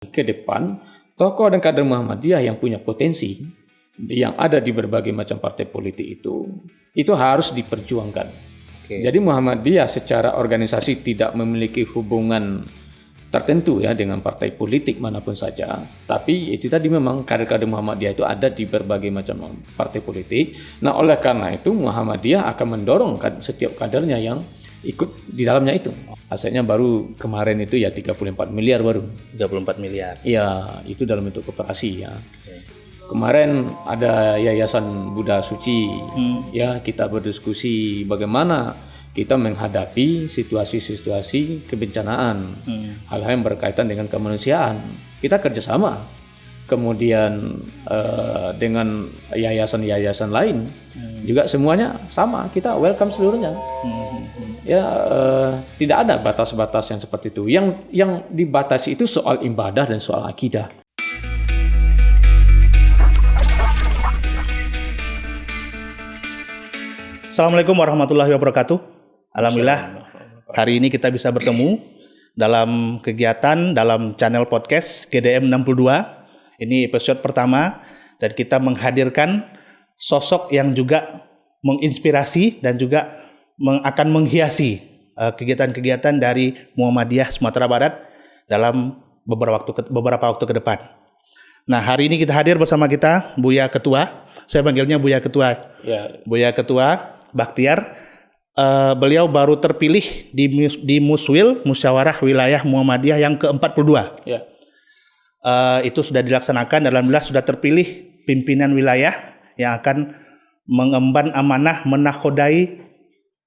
ke depan tokoh dan kader Muhammadiyah yang punya potensi yang ada di berbagai macam partai politik itu harus diperjuangkan. Jadi Muhammadiyah secara organisasi tidak memiliki hubungan tertentu ya dengan partai politik manapun saja, tapi itu tadi memang kader-kader Muhammadiyah itu ada di berbagai macam partai politik. Nah, oleh karena itu Muhammadiyah akan mendorong setiap kadernya yang ikut di dalamnya itu. Asetnya baru kemarin itu ya 34 miliar baru. 34 miliar. Iya, itu dalam bentuk koperasi ya. Kemarin ada Yayasan Buddha Suci, ya kita berdiskusi bagaimana kita menghadapi situasi-situasi kebencanaan, hal-hal yang berkaitan dengan kemanusiaan. Kita kerjasama, kemudian dengan yayasan-yayasan lain juga semuanya sama, kita welcome seluruhnya. Ya tidak ada batas-batas yang seperti itu. Yang dibatasi itu soal ibadah dan soal akidah. Assalamualaikum warahmatullahi wabarakatuh. Alhamdulillah hari ini kita bisa bertemu dalam kegiatan dalam channel podcast GDM 62. Ini episode pertama dan kita menghadirkan sosok yang juga menginspirasi dan juga akan menghiasi kegiatan-kegiatan dari Muhammadiyah Sumatera Barat dalam beberapa waktu ke depan. Nah, hari ini kita hadir bersama kita Buya Ketua. Saya panggilnya Buya Ketua. Ya. Buya Ketua Bakhtiar. Beliau baru terpilih di Muswil Musyawarah Wilayah Muhammadiyah yang ke-42. Ya. Itu sudah dilaksanakan dan alhamdulillah sudah terpilih pimpinan wilayah yang akan mengemban amanah menakodai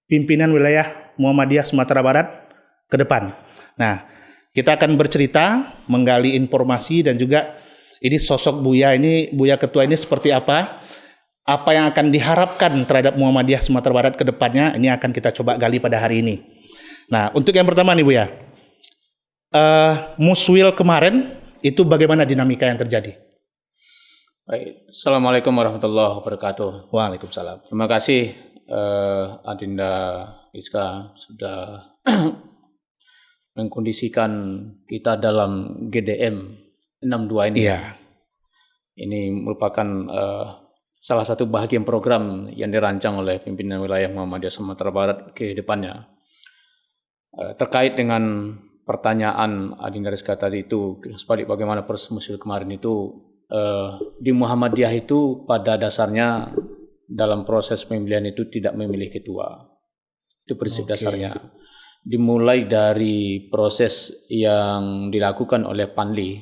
pimpinan wilayah Muhammadiyah Sumatera Barat ke depan. Nah, kita akan bercerita, menggali informasi dan juga ini sosok Buya Ketua ini seperti apa yang akan diharapkan terhadap Muhammadiyah Sumatera Barat ke depannya, ini akan kita coba gali pada hari ini. Nah, untuk yang pertama nih Buya, Muswil kemarin itu bagaimana dinamika yang terjadi? Baik. Assalamualaikum warahmatullahi wabarakatuh. Waalaikumsalam. Terima kasih Adinda Rizka sudah mengkondisikan kita dalam GDM 62 ini. Iya. Ini merupakan salah satu bahagian program yang dirancang oleh pimpinan wilayah Muhammadiyah Sumatera Barat ke depannya. Terkait dengan pertanyaan Adinda Rizka tadi itu, sebalik bagaimana proses Muswil kemarin itu, di Muhammadiyah itu pada dasarnya dalam proses pemilihan itu tidak memilih ketua. Itu prinsip dasarnya. Dimulai dari proses yang dilakukan oleh Panli,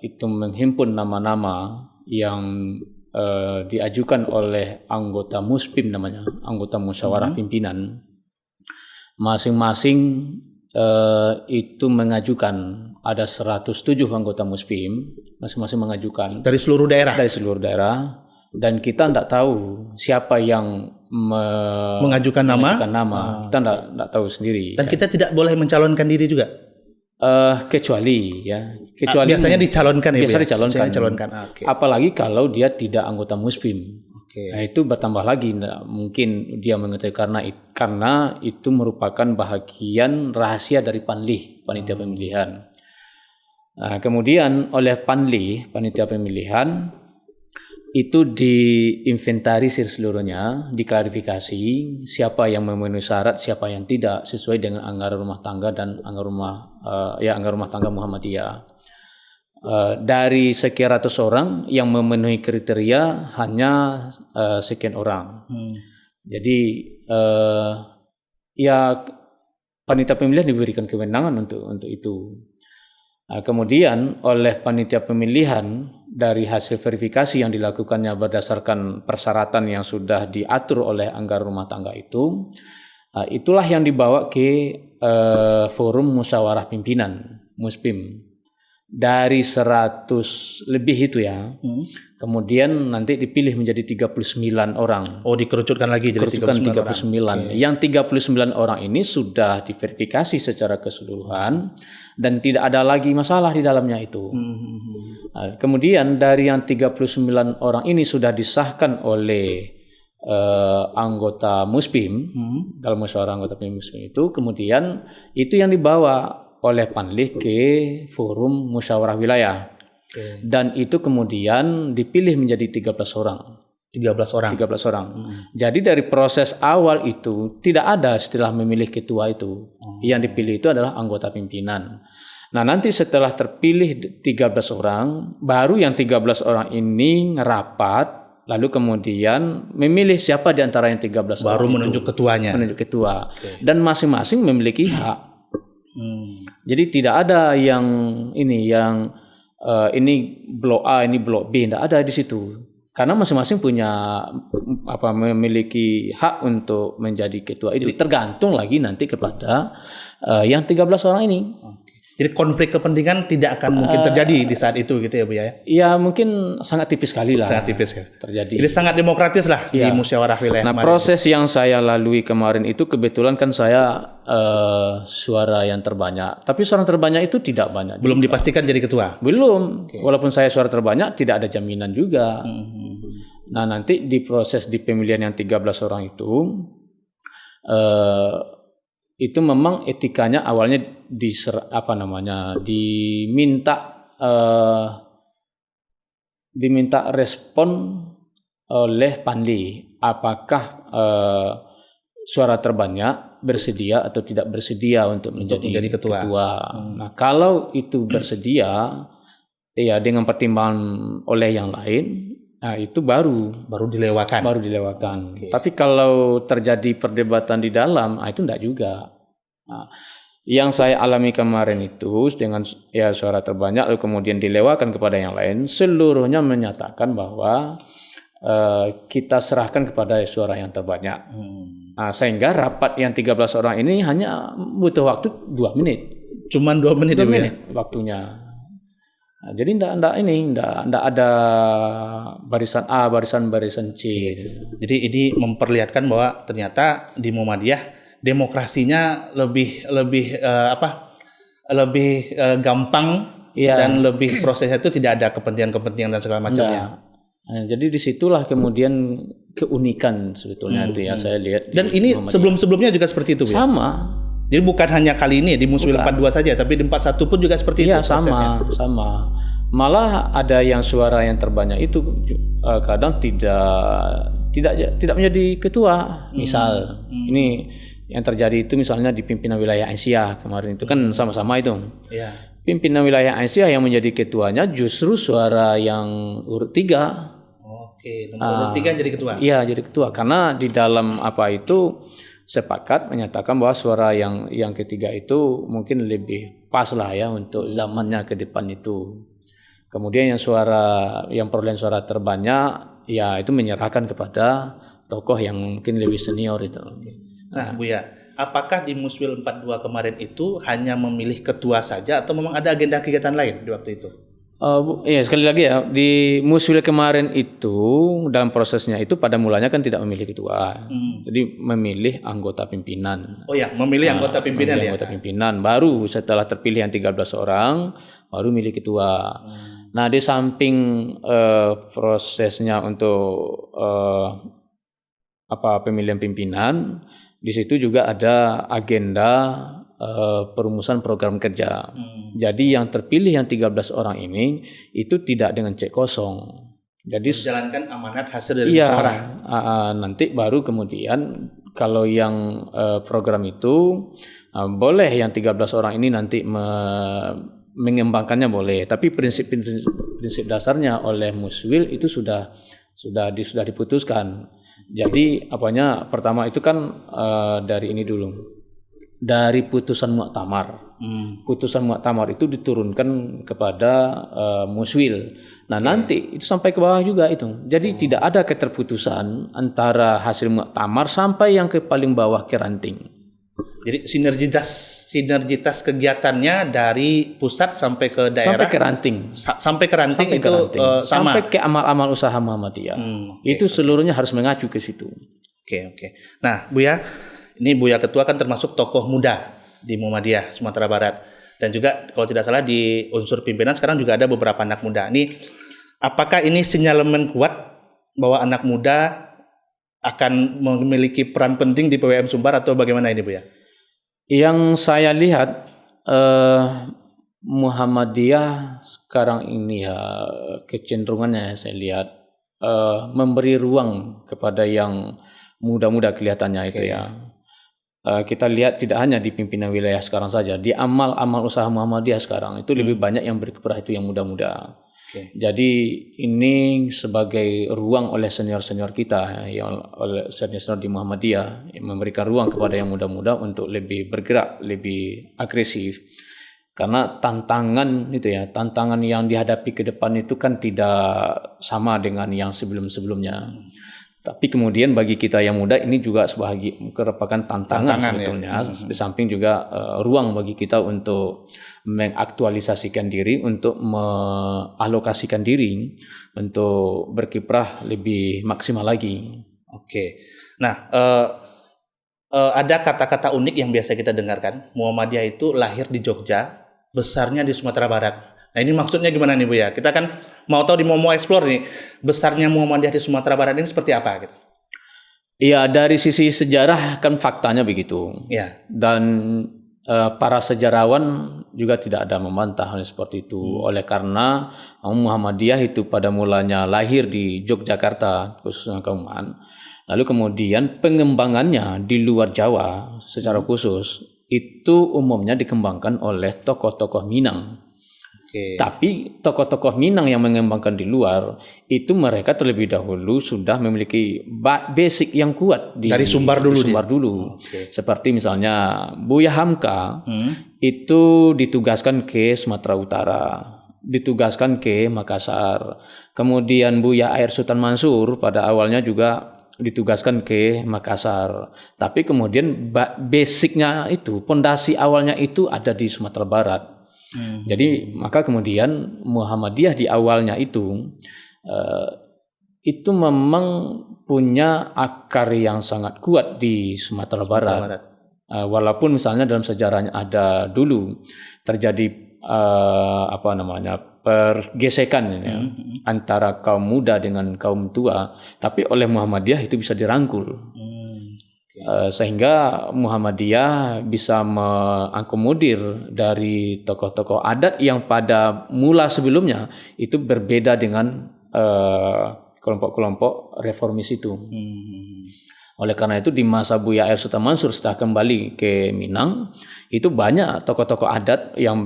itu menghimpun nama-nama yang diajukan oleh anggota Muspim namanya, anggota musyawarah pimpinan. Masing-masing itu mengajukan, ada 107 anggota Muspim, masing-masing mengajukan. Dari seluruh daerah? Dari seluruh daerah. Dan kita tidak tahu siapa yang mengajukan nama. Kita tidak tahu sendiri. Dan kita tidak boleh mencalonkan diri juga? Kecuali biasanya dicalonkan ya? Biasanya dicalonkan. Okay. Apalagi kalau dia tidak anggota Muspim. Nah, itu bertambah lagi. Mungkin dia mengetahui karena itu merupakan bahagian rahasia dari Panli, panitia pemilihan. Nah, kemudian oleh Panli, panitia pemilihan, itu diinventarisir seluruhnya, diklarifikasi siapa yang memenuhi syarat, siapa yang tidak, sesuai dengan anggaran rumah tangga dan anggaran rumah tangga Muhammadiyah. Dari sekian ratus orang yang memenuhi kriteria hanya sekian orang. Jadi panitia pemilihan diberikan kewenangan untuk itu. Kemudian oleh panitia pemilihan dari hasil verifikasi yang dilakukannya berdasarkan persyaratan yang sudah diatur oleh anggaran rumah tangga itu, itulah yang dibawa ke forum musyawarah pimpinan Muspim. Dari 100 lebih itu ya. Kemudian nanti dipilih menjadi 39 orang. Oh, dikerucutkan lagi jadi 39 orang. Yang 39 orang ini sudah diverifikasi secara keseluruhan dan tidak ada lagi masalah di dalamnya itu. Nah, kemudian dari yang 39 orang ini sudah disahkan oleh anggota Muspim dalam musyawarah anggota Muspim itu, kemudian itu yang dibawa oleh Panlih ke forum musyawarah wilayah. Dan itu kemudian dipilih menjadi 13 orang. 13 orang. 13 orang. Jadi dari proses awal itu tidak ada istilah memilih ketua itu. Yang dipilih itu adalah anggota pimpinan. Nah, nanti setelah terpilih 13 orang, baru yang 13 orang ini ngerapat, lalu kemudian memilih siapa di antara yang 13 orang Baru itu. menunjuk ketuanya. Menunjuk ketua. Dan masing-masing memiliki hak. Jadi tidak ada yang ini blok A, ini blok B, tidak ada di situ. Karena masing-masing punya memiliki hak untuk menjadi ketua itu. Tergantung lagi nanti kepada yang 13 orang ini. Jadi konflik kepentingan tidak akan mungkin terjadi di saat itu gitu ya Bu ya? Ya mungkin sangat tipis sekali lah. Sangat tipis ya. Terjadi. Jadi sangat demokratis lah di musyawarah wilayah. Nah, proses yang saya lalui kemarin itu kebetulan kan saya suara yang terbanyak. Tapi suara terbanyak itu tidak banyak. Belum dipastikan jadi ketua? Belum. Walaupun saya suara terbanyak tidak ada jaminan juga. Nah, nanti di proses di pemilihan yang 13 orang itu memang etikanya awalnya diminta respon oleh Panlih apakah suara terbanyak bersedia atau tidak bersedia untuk menjadi ketua. Nah, kalau itu bersedia ya dengan pertimbangan oleh yang lain, nah itu baru dilewakan. Tapi kalau terjadi perdebatan di dalam, itu enggak juga. Nah, yang saya alami kemarin itu dengan suara terbanyak lalu kemudian dilewakan kepada yang lain, seluruhnya menyatakan bahwa kita serahkan kepada suara yang terbanyak. Nah, sehingga rapat yang 13 orang ini hanya butuh waktu 2 menit. Cuman 2 menit. 2 menit waktunya. Nah, jadi enggak ada barisan A, barisan C. Jadi ini memperlihatkan bahwa ternyata di Muhammadiyah demokrasinya lebih gampang dan lebih prosesnya itu tidak ada kepentingan dan segala macamnya. Nah, jadi disitulah kemudian keunikan sebetulnya itu ya saya lihat. Dan ini sebelumnya juga seperti itu, Sama. Jadi bukan hanya kali ini di Muswil 42 saja, tapi di 41 pun juga seperti itu prosesnya. Sama. Malah ada yang suara yang terbanyak itu kadang tidak menjadi ketua. Misal ini yang terjadi itu misalnya di pimpinan wilayah Aisyah kemarin itu kan sama-sama itu. Pimpinan wilayah Aisyah yang menjadi ketuanya justru suara yang urut 3. Nomor 3 jadi ketua. Iya, jadi ketua karena di dalam itu sepakat menyatakan bahwa suara yang ketiga itu mungkin lebih pas lah ya untuk zamannya ke depan itu. Kemudian yang perolehan suara terbanyak ya itu menyerahkan kepada tokoh yang mungkin lebih senior itu. Nah, Buya, apakah di Muswil 42 kemarin itu hanya memilih ketua saja atau memang ada agenda kegiatan lain di waktu itu? Ya sekali lagi ya di Muswil kemarin itu dalam prosesnya itu pada mulanya kan tidak memilih ketua, jadi memilih anggota pimpinan. Memilih anggota pimpinan anggota pimpinan. Baru setelah terpilih yang 13 orang baru milih ketua. Nah di samping prosesnya untuk pemilihan pimpinan, di situ juga ada agenda perumusan program kerja. Jadi yang terpilih yang 13 orang ini itu tidak dengan cek kosong. Jadi menjalankan amanat hasil dari musyawarah. Nanti baru kemudian kalau yang program itu boleh yang 13 orang ini nanti mengembangkannya boleh. Tapi prinsip dasarnya oleh Muswil itu sudah diputuskan. Jadi pertama itu kan dari ini dulu. Dari putusan muktamar. Putusan muktamar itu diturunkan kepada Muswil. Nah, nanti itu sampai ke bawah juga itu. Jadi tidak ada keterputusan antara hasil muktamar sampai yang ke paling bawah ke ranting. Jadi sinergitas kegiatannya dari pusat sampai ke daerah. Sampai ke ranting. Sampai ke ranting itu sama. Sampai ke amal-amal usaha Muhammadiyah. Itu seluruhnya harus mengacu ke situ. Oke. Nah, Buya, ini Buya Ketua kan termasuk tokoh muda di Muhammadiyah Sumatera Barat. Dan juga kalau tidak salah di unsur pimpinan sekarang juga ada beberapa anak muda. Ini apakah ini sinyalemen kuat bahwa anak muda akan memiliki peran penting di PWM Sumbar atau bagaimana ini, Buya? Yang saya lihat Muhammadiyah sekarang ini ya kecenderungannya saya lihat memberi ruang kepada yang muda-muda kelihatannya itu ya. Kita lihat tidak hanya di pimpinan wilayah sekarang saja, di amal-amal usaha Muhammadiyah sekarang itu lebih banyak yang berkiprah itu yang muda-muda. Jadi ini sebagai ruang oleh senior-senior kita, yang oleh senior-senior di Muhammadiyah, yang memberikan ruang kepada yang muda-muda untuk lebih bergerak, lebih agresif. Karena tantangan tantangan yang dihadapi ke depan itu kan tidak sama dengan yang sebelum-sebelumnya. Tapi kemudian bagi kita yang muda ini juga merupakan tantangan sebetulnya. Ya. Di samping juga ruang bagi kita untuk mengaktualisasikan diri, untuk mengalokasikan diri, untuk berkiprah lebih maksimal lagi. Oke. Nah, ada kata-kata unik yang biasa kita dengarkan. Muhammadiyah itu lahir di Jogja, besarnya di Sumatera Barat. Nah ini maksudnya gimana nih Bu ya? Kita kan mau tahu mau explore nih besarnya Muhammadiyah di Sumatera Barat ini seperti apa gitu. Iya, dari sisi sejarah kan faktanya begitu. Iya. Dan para sejarawan juga tidak ada membantah hal seperti itu. Oleh karena Muhammadiyah itu pada mulanya lahir di Yogyakarta khususnya Kauman. Lalu kemudian pengembangannya di luar Jawa secara khusus itu umumnya dikembangkan oleh tokoh-tokoh Minang. Tapi tokoh-tokoh Minang yang mengembangkan di luar itu mereka terlebih dahulu sudah memiliki basic yang kuat dari Sumbar dulu. Seperti misalnya Buya Hamka itu ditugaskan ke Sumatera Utara, ditugaskan ke Makassar. Kemudian Buya Air Sultan Mansur pada awalnya juga ditugaskan ke Makassar. Tapi kemudian basicnya itu, pondasi awalnya itu ada di Sumatera Barat. Jadi maka kemudian Muhammadiyah di awalnya itu memang punya akar yang sangat kuat di Sumatera Barat. Walaupun misalnya dalam sejarahnya ada dulu terjadi pergesekan antara kaum muda dengan kaum tua, tapi oleh Muhammadiyah itu bisa dirangkul. Sehingga Muhammadiyah bisa mengakomodir dari tokoh-tokoh adat yang pada mula sebelumnya itu berbeda dengan kelompok-kelompok reformis itu. Oleh karena itu di masa Buya Air Sultan Mansur setelah kembali ke Minang itu banyak tokoh-tokoh adat yang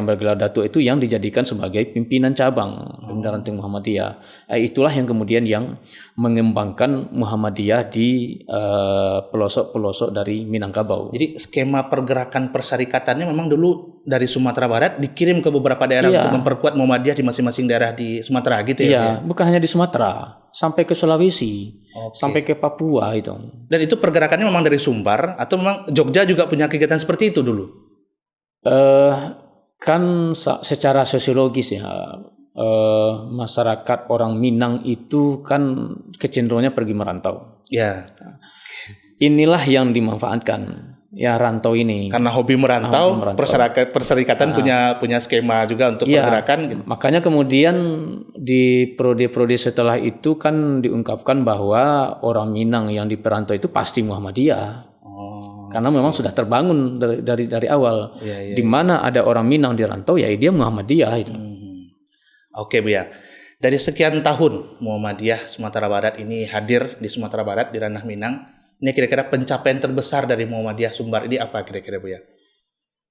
bergelar datuk itu yang dijadikan sebagai pimpinan cabang pimpinan ranting Muhammadiyah. Itulah yang kemudian yang mengembangkan Muhammadiyah di pelosok-pelosok dari Minangkabau. Jadi skema pergerakan persyarikatannya memang dulu dari Sumatera Barat dikirim ke beberapa daerah untuk memperkuat Muhammadiyah di masing-masing daerah di Sumatera gitu ya. Iya, bukan hanya di Sumatera, sampai ke Sulawesi. Sampai ke Papua itu. Dan itu pergerakannya memang dari Sumbar atau memang Jogja juga punya kegiatan seperti itu dulu? Kan secara sosiologis ya masyarakat orang Minang itu kan kecenderungannya pergi merantau. Ya. Inilah yang dimanfaatkan ya rantau ini. Karena hobi merantau. Perserikatan punya skema juga untuk pergerakan. Gitu. Makanya kemudian di prode-prode setelah itu kan diungkapkan bahwa orang Minang yang di perantau itu pasti Muhammadiyah. Karena memang sudah terbangun dari awal. Di mana ada orang Minang di rantau ya dia Muhammadiyah itu. Oke Bu ya. Dari sekian tahun Muhammadiyah Sumatera Barat ini hadir di Sumatera Barat di ranah Minang. Ini kira-kira pencapaian terbesar dari Muhammadiyah Sumbar ini apa kira-kira Bu ya?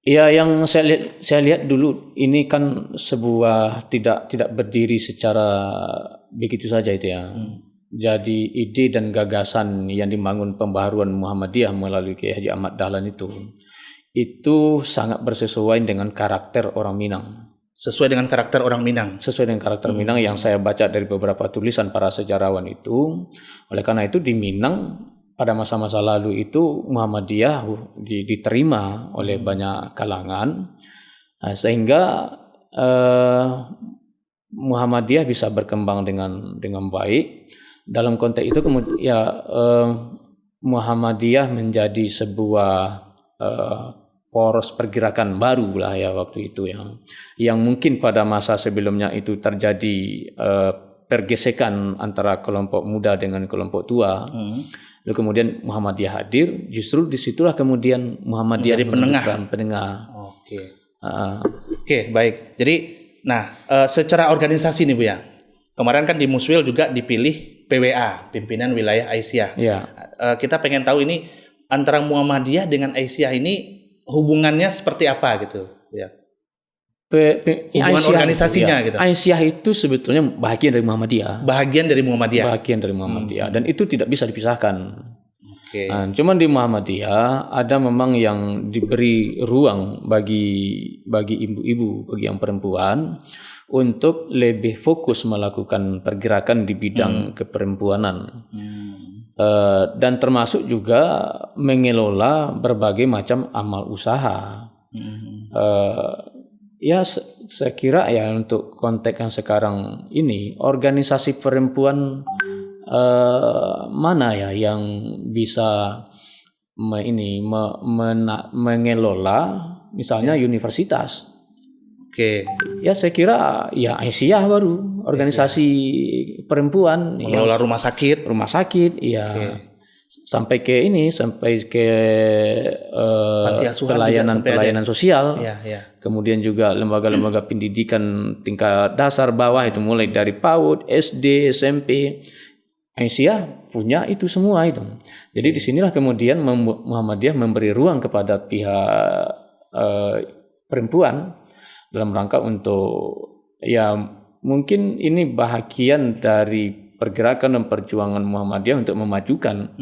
Ya yang saya lihat dulu ini kan sebuah tidak berdiri secara begitu saja itu ya. Jadi ide dan gagasan yang dibangun pembaharuan Muhammadiyah melalui Kiai Haji Ahmad Dahlan itu sangat bersesuaian dengan karakter orang Minang. Sesuai dengan karakter orang Minang. Sesuai dengan karakter Minang yang saya baca dari beberapa tulisan para sejarawan itu. Oleh karena itu di Minang pada masa-masa lalu itu Muhammadiyah diterima oleh banyak kalangan, sehingga Muhammadiyah bisa berkembang dengan baik. Dalam konteks itu kemudian Muhammadiyah menjadi sebuah poros pergerakan baru lah ya waktu itu yang mungkin pada masa sebelumnya itu terjadi pergesekan antara kelompok muda dengan kelompok tua. Lalu kemudian Muhammadiyah hadir, justru disitulah kemudian Muhammadiyah menjadi penengah. Oke, baik. Jadi, secara organisasi nih Bu ya, kemarin kan di Muswil juga dipilih PWA, Pimpinan Wilayah Aisyah. Ya. Kita pengen tahu ini antara Muhammadiyah dengan Aisyah ini hubungannya seperti apa gitu, Bu ya? Hubungan organisasinya gitu. Aisyah itu sebetulnya bagian dari Muhammadiyah. Bagian dari Muhammadiyah. Dan itu tidak bisa dipisahkan. Cuman di Muhammadiyah ada memang yang diberi ruang bagi ibu-ibu, bagi yang perempuan untuk lebih fokus melakukan pergerakan di bidang keperempuanan. Dan termasuk juga mengelola berbagai macam amal usaha. Saya kira ya untuk konteks yang sekarang ini organisasi perempuan mana ya yang bisa mengelola misalnya universitas. Ya saya kira ya Aisyah baru organisasi perempuan mengelola rumah sakit ya. Sampai ke pelayanan sosial. Kemudian juga lembaga-lembaga pendidikan tingkat dasar bawah itu mulai dari PAUD, SD, SMP. Aisyah punya itu semua itu. Jadi disinilah kemudian Muhammadiyah memberi ruang kepada pihak perempuan dalam rangka untuk ya mungkin ini bahagian dari pergerakan dan perjuangan Muhammadiyah untuk memajukan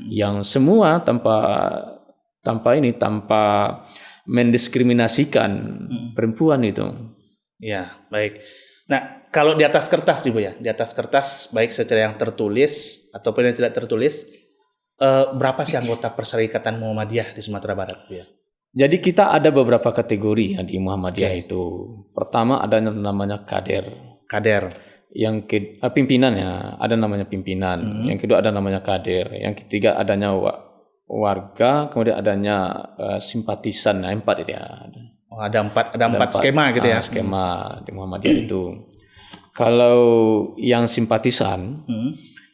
yang semua tanpa mendiskriminasikan perempuan itu. Ya, baik. Nah, kalau di atas kertas nih Bu ya, di atas kertas baik secara yang tertulis ataupun yang tidak tertulis, berapa sih anggota Perserikatan Muhammadiyah di Sumatera Barat Bu ya? Jadi kita ada beberapa kategori ya di Muhammadiyah itu. Pertama ada namanya kader. Yang pimpinannya ada namanya pimpinan. Yang kedua ada namanya kader. Yang ketiga adanya warga. Kemudian adanya simpatisan. Nah, 4 itu ya. Ada empat skema gitu ya. Skema di Muhammadiyah itu. Kalau yang simpatisan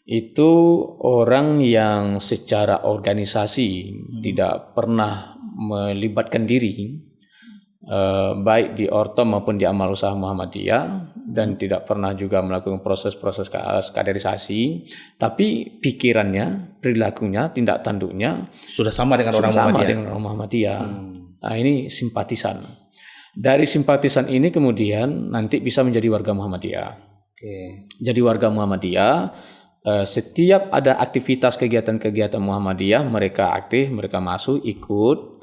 itu orang yang secara organisasi tidak pernah melibatkan diri baik di ortom maupun di amal usaha Muhammadiyah dan tidak pernah juga melakukan proses-proses kaderisasi, tapi pikirannya, perilakunya, tindak tanduknya sudah sama dengan orang Muhammadiyah. Nah, ini simpatisan. Dari simpatisan ini kemudian nanti bisa menjadi warga Muhammadiyah. Jadi warga Muhammadiyah setiap ada aktivitas kegiatan-kegiatan Muhammadiyah mereka aktif, mereka masuk, ikut.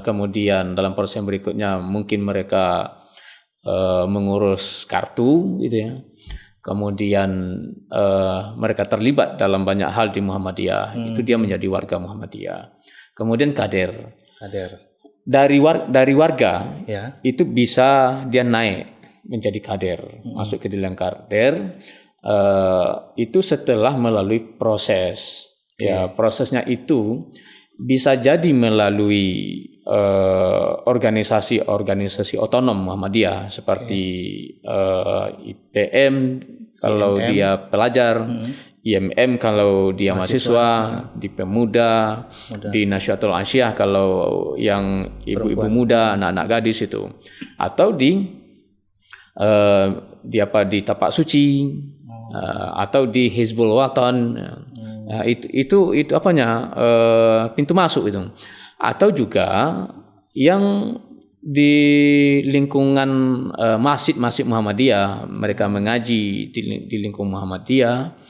Kemudian dalam proses yang berikutnya mungkin mereka mengurus kartu gitu ya. Kemudian mereka terlibat dalam banyak hal di Muhammadiyah. Itu dia menjadi warga Muhammadiyah. Kemudian kader. Dari warga ya. Itu bisa dia naik menjadi kader, masuk ke dalam kader. Itu setelah melalui proses. Ya, prosesnya itu bisa jadi melalui organisasi otonom Muhammadiyah seperti IPM kalau dia pelajar, IMM kalau dia mahasiswa, di Pemuda, di Nasyaatul Aisyah kalau yang ibu-ibu muda, anak-anak gadis itu, atau di Tapak Suci, atau di Hizbul Watan. Itu apanya pintu masuk itu, atau juga yang di lingkungan masjid Muhammadiyah mereka mengaji di lingkungan Muhammadiyah,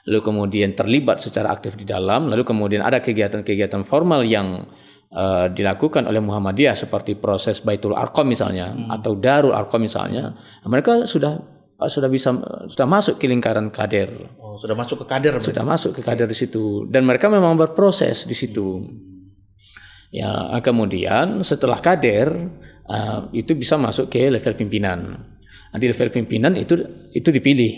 lalu kemudian terlibat secara aktif di dalam, lalu kemudian ada kegiatan-kegiatan formal yang dilakukan oleh Muhammadiyah seperti proses Baitul Arqam misalnya atau Darul Arqam misalnya, mereka sudah masuk ke lingkaran kader. Sudah masuk ke kader. Sudah masuk ke kader di situ dan mereka memang berproses di situ. Ya, kemudian setelah kader itu bisa masuk ke level pimpinan. Di level pimpinan itu dipilih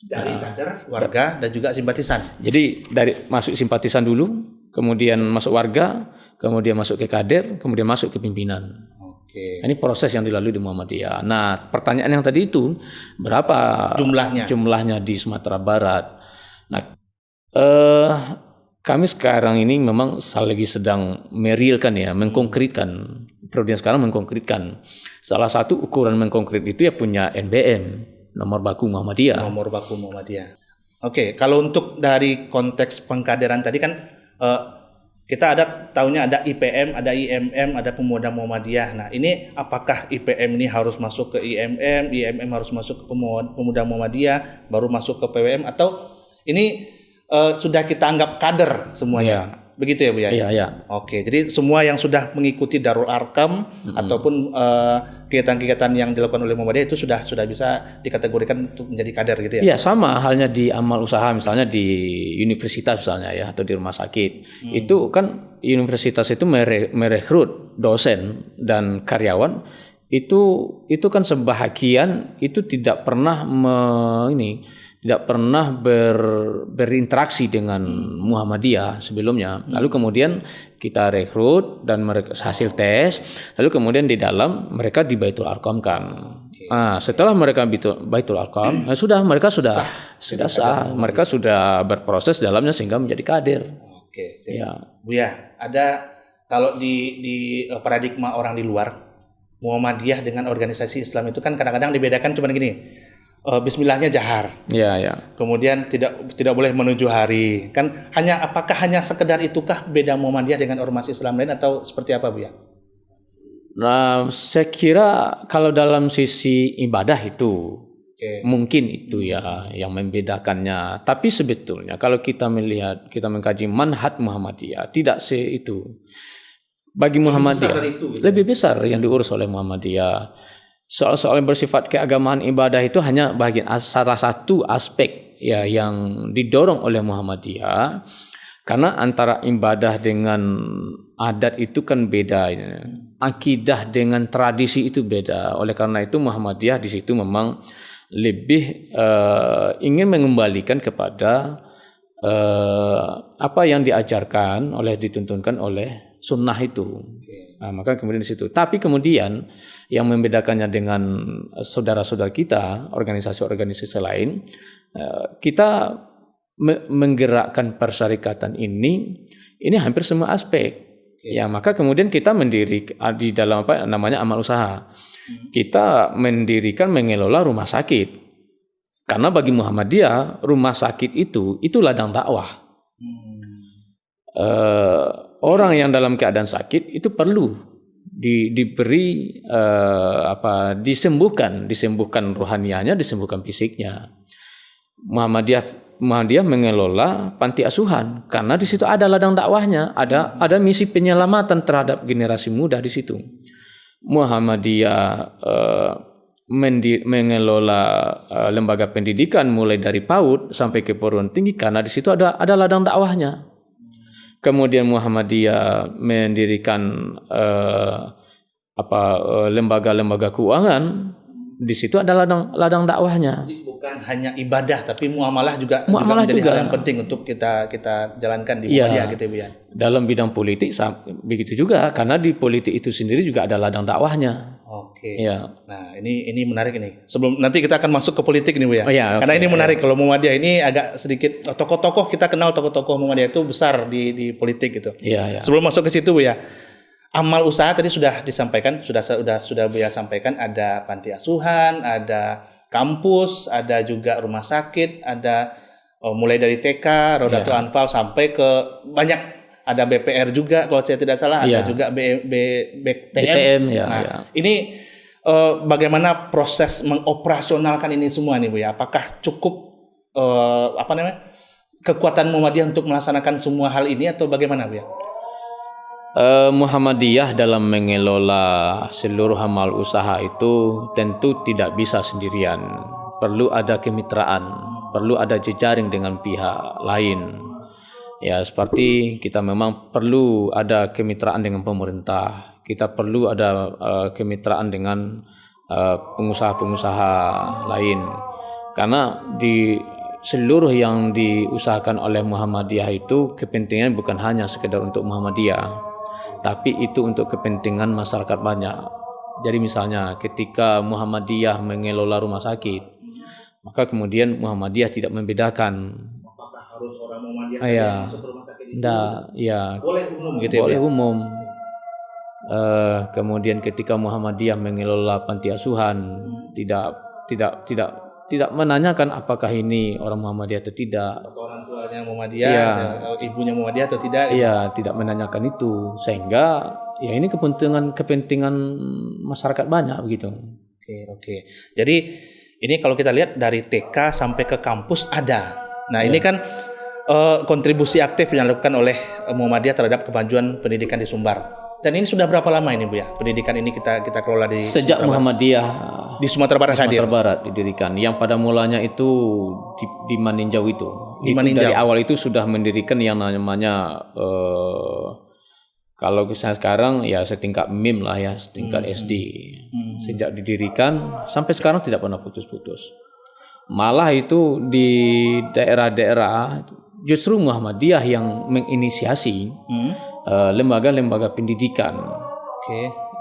dari kader, warga dan juga simpatisan. Jadi dari masuk simpatisan dulu, kemudian masuk warga, kemudian masuk ke kader, kemudian masuk ke pimpinan. Ini proses yang dilalui di Muhammadiyah. Nah, pertanyaan yang tadi itu berapa jumlahnya di Sumatera Barat? Nah, kami sekarang ini memang lagi sedang merealkan ya, mengkonkretkan periode sekarang mengkonkretkan. Salah satu ukuran mengkonkret itu ya punya NBM, nomor baku Muhammadiyah. Nomor baku Muhammadiyah. Oke, kalau untuk dari konteks pengkaderan tadi kan kita tahunya ada IPM, ada IMM, ada Pemuda Muhammadiyah. Nah, ini apakah IPM ini harus masuk ke IMM, IMM harus masuk ke Pemuda Muhammadiyah, baru masuk ke PWM, atau ini sudah kita anggap kader semuanya? Begitu ya Bu ya? Iya. Oke, jadi semua yang sudah mengikuti Darul Arkam ataupun kegiatan-kegiatan yang dilakukan oleh Muhammadiyah itu sudah bisa dikategorikan untuk menjadi kader gitu ya? Iya, sama halnya di amal usaha, misalnya di universitas misalnya ya, atau di rumah sakit. Itu kan universitas itu merekrut dosen dan karyawan, itu kan sebahagian itu tidak pernah berinteraksi dengan Muhammadiyah sebelumnya. Lalu kemudian kita rekrut dan mereka hasil tes, lalu kemudian di dalam mereka di Baitul Arqam kan. Nah, setelah mereka Baitul Arqam, mereka sudah sah, mereka sudah berproses dalamnya sehingga menjadi kader. Oke, ya. Bu ya, ada kalau di paradigma orang di luar, Muhammadiyah dengan organisasi Islam itu kan kadang-kadang dibedakan cuma gini. Bismillahnya jahar. Ya. Kemudian tidak boleh menuju hari. Kan apakah hanya sekedar itukah beda Muhammadiyah dengan ormas Islam lain atau seperti apa Bu ya? Nah, saya kira kalau dalam sisi ibadah itu mungkin itu ya yang membedakannya. Tapi sebetulnya kalau kita mengkaji manhaj Muhammadiyah tidak itu. Bagi Muhammadiyah lebih besar yang diurus oleh Muhammadiyah. Soal-soal yang bersifat keagamaan ibadah itu hanya salah satu aspek ya yang didorong oleh Muhammadiyah, karena antara ibadah dengan adat itu kan beda ya. Akidah dengan tradisi itu beda. Oleh karena itu Muhammadiyah di situ memang lebih ingin mengembalikan kepada apa yang diajarkan dituntunkan oleh sunnah itu. Nah, maka kemudian di situ. Tapi kemudian yang membedakannya dengan saudara-saudara kita, organisasi-organisasi lain, kita menggerakkan persyarikatan ini hampir semua aspek. Ya, maka kemudian kita di dalam amal usaha. Kita mengelola rumah sakit. Karena bagi Muhammadiyah, rumah sakit itu ladang dakwah. Orang yang dalam keadaan sakit itu perlu diberi disembuhkan rohanianya, disembuhkan fisiknya. Muhammadiyah mengelola panti asuhan karena di situ ada ladang dakwahnya, ada misi penyelamatan terhadap generasi muda di situ. Muhammadiyah mengelola lembaga pendidikan mulai dari PAUD sampai ke perguruan tinggi karena di situ ada ladang dakwahnya. Kemudian Muhammadiyah mendirikan lembaga-lembaga keuangan, di situ ada ladang dakwahnya. Jadi bukan hanya ibadah, tapi muamalah juga menjadi hal yang penting untuk kita jalankan di Muhammadiyah gitu ya Bu ya. Dalam bidang politik begitu juga, karena di politik itu sendiri juga ada ladang dakwahnya. Oke. Ya. Nah, ini menarik ini. Sebelum nanti kita akan masuk ke politik ini Bu ya. Karena ini menarik kalau Muhammadiyah ini agak sedikit tokoh-tokoh kita kenal tokoh-tokoh Muhammadiyah itu besar di politik gitu. Iya. Sebelum masuk ke situ Bu ya. Amal usaha tadi sudah disampaikan, sudah Bu ya sampaikan, ada panti asuhan, ada kampus, ada juga rumah sakit, ada mulai dari TK, Rodatul Anfal sampai ke banyak, ada BPR juga kalau saya tidak salah, ada juga BTM. Ini bagaimana proses mengoperasionalkan ini semua nih Bu ya? Apakah cukup kekuatan Muhammadiyah untuk melaksanakan semua hal ini atau bagaimana Bu ya? Muhammadiyah dalam mengelola seluruh amal usaha itu tentu tidak bisa sendirian. Perlu ada kemitraan, perlu ada jejaring dengan pihak lain. Ya, seperti kita memang perlu ada kemitraan dengan pemerintah. Kita perlu ada kemitraan dengan pengusaha-pengusaha lain. Karena di seluruh yang diusahakan oleh Muhammadiyah itu kepentingan bukan hanya sekedar untuk Muhammadiyah, tapi itu untuk kepentingan masyarakat banyak. Jadi misalnya ketika Muhammadiyah mengelola rumah sakit, maka kemudian Muhammadiyah tidak membedakan apakah harus orang Muhammadiyah yang masuk ke rumah sakit itu. Boleh umum gitu boleh umum. Kemudian ketika Muhammadiyah mengelola panti asuhan, tidak menanyakan apakah ini orang Muhammadiyah atau tidak. Apakah orang tuanya Muhammadiyah, atau ibunya Muhammadiyah atau tidak? Iya, tidak menanyakan itu, sehingga ya ini kepentingan masyarakat banyak begitu. Oke. Jadi ini kalau kita lihat dari TK sampai ke kampus ada. Nah ini kan kontribusi aktif yang dilakukan oleh Muhammadiyah terhadap kemajuan pendidikan di Sumbar. Dan ini sudah berapa lama ini Bu ya? Pendidikan ini kita kelola di sejak Muhammadiyah di Sumatera Barat hadir. Sumatera Barat didirikan. Yang pada mulanya itu di Maninjau itu. Dari awal itu sudah mendirikan yang namanya kalau sekarang ya setingkat MIM lah ya, setingkat SD. Sejak didirikan sampai sekarang tidak pernah putus-putus. Malah itu di daerah-daerah justru Muhammadiyah yang menginisiasi lembaga-lembaga pendidikan.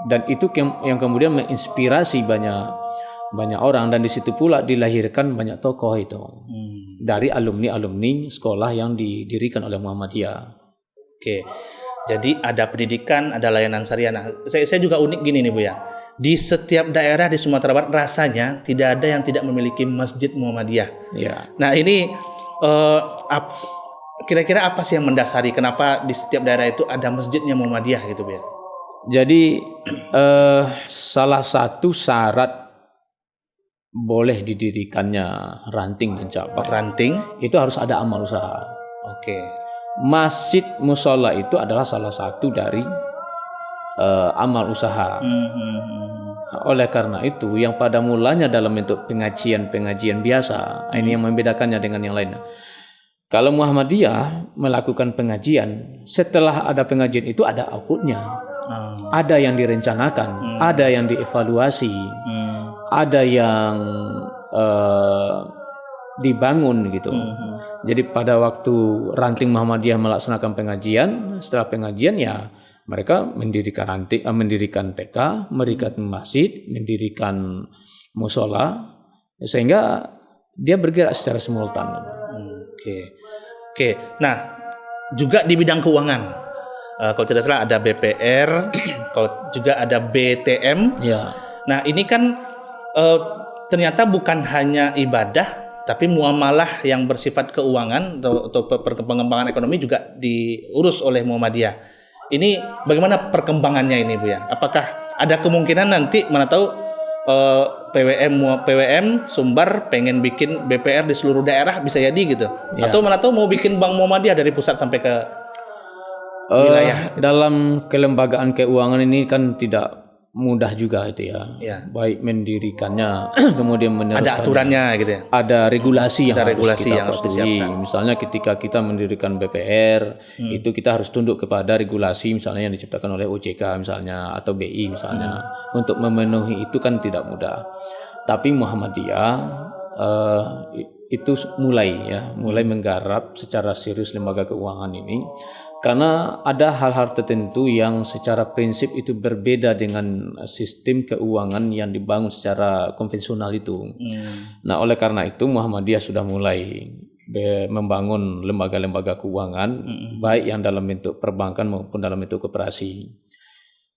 Dan itu yang kemudian menginspirasi banyak orang, dan di situ pula dilahirkan banyak tokoh itu dari alumni sekolah yang didirikan oleh Muhammadiyah. Jadi ada pendidikan, ada layanan syariah. Nah, saya juga unik gini nih Bu ya. Di setiap daerah di Sumatera Barat rasanya tidak ada yang tidak memiliki masjid Muhammadiyah. Ya. Nah ini kira-kira apa sih yang mendasari kenapa di setiap daerah itu ada masjidnya Muhammadiyah gitu Bu ya? Jadi salah satu syarat boleh didirikannya ranting dan cabang itu harus ada amal usaha. Masjid musola itu adalah salah satu dari amal usaha. Oleh karena itu yang pada mulanya dalam bentuk pengajian biasa, ini yang membedakannya dengan yang lainnya. Kalau Muhammadiyah melakukan pengajian, setelah ada pengajian itu ada outputnya. Ada yang direncanakan, ada yang dievaluasi, ada yang dibangun gitu. Jadi pada waktu ranting Muhammadiyah melaksanakan pengajian, setelah pengajian ya mereka mendirikan TK, mendirikan masjid, mendirikan musola, sehingga dia bergerak secara simultan. Nah, juga di bidang keuangan, kalau tidak salah ada BPR, kalau juga ada BTM. Ya. Nah, ini kan ternyata bukan hanya ibadah, tapi muamalah yang bersifat keuangan atau pengembangan ekonomi juga diurus oleh Muhammadiyah. Ini bagaimana perkembangannya ini Bu ya? Apakah ada kemungkinan nanti mana tahu PWM Sumbar pengen bikin BPR di seluruh daerah, bisa jadi gitu? Ya. Atau mana tahu mau bikin Bank Muhammadiyah dari pusat sampai ke wilayah? Dalam kelembagaan keuangan ini kan tidak mudah juga itu ya. Baik mendirikannya kemudian meneruskannya. Ada aturannya gitu ya. Ada regulasi yang harus kita patuhi. Misalnya ketika kita mendirikan BPR itu kita harus tunduk kepada regulasi misalnya yang diciptakan oleh OJK misalnya atau BI misalnya. Untuk memenuhi itu kan tidak mudah. Tapi Muhammadiyah itu mulai menggarap secara serius lembaga keuangan ini. Karena ada hal-hal tertentu yang secara prinsip itu berbeda dengan sistem keuangan yang dibangun secara konvensional itu. Nah, oleh karena itu Muhammadiyah sudah mulai membangun lembaga-lembaga keuangan, baik yang dalam bentuk perbankan maupun dalam bentuk koperasi.